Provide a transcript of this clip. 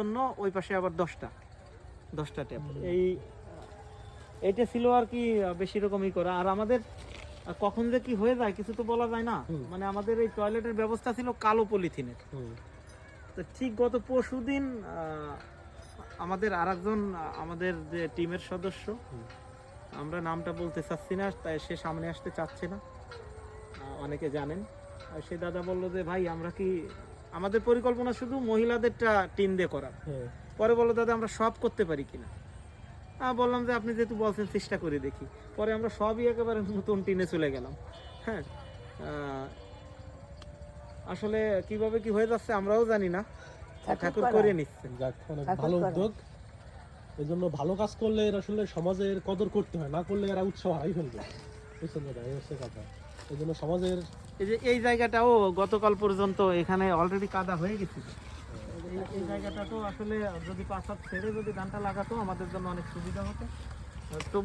জন্য ওই পাশে আবার 10টা ট্যাপ। এইটা ছিল আর কি বেশি রকমই করা। আর আমাদের কখন যে কি হয়ে যায় কিছু তো বলা যায় না। মানে আমাদের এই টয়লেটের ব্যবস্থা ছিল কালো পলিথিনের। তো ঠিক গত পরশুদিন আমাদের আরেকজন আমাদের যে টিমের সদস্য, আমরা নামটা বলতে চাচ্ছি না, তাই সে সামনে আসতে চাচ্ছে না, অনেকে জানেন। আর সে দাদা বললো যে ভাই আমরা কি, আমাদের পরিকল্পনা শুধু মহিলাদেরটা টিম দিয়ে করার। পরে বললো দাদা আমরা সব করতে পারি কিনা। বললাম যে আপনি যেহেতু বলছেন চেষ্টা করে দেখি। পরে আমরা সবই একেবারে নতুন টিনে চলে গেলাম। হ্যাঁ, আসলে কিভাবে কি হয়ে যাচ্ছে আমরাও জানি না, ঠাকুর করে নিচ্ছে। যাক, অনেক ভালো উদ্যোগ। এই জন্য ভালো কাজ করলে এর আসলে সমাজের কদর করতে হয়, না করলে এরা উৎসাহ হারিয়ে ফেলবে। বুঝছেন দাদা, এই হচ্ছে কথা। এই জন্য সমাজের এই জায়গাটাও গতকাল পর্যন্ত এখানে অলরেডি কাদা হয়ে গেছিল। এই জায়গাটা তো আসলে যদি 5 হাত ছেড়ে যদি ধানটা লাগাতো আমাদের জন্য অনেক সুবিধা হতো। তো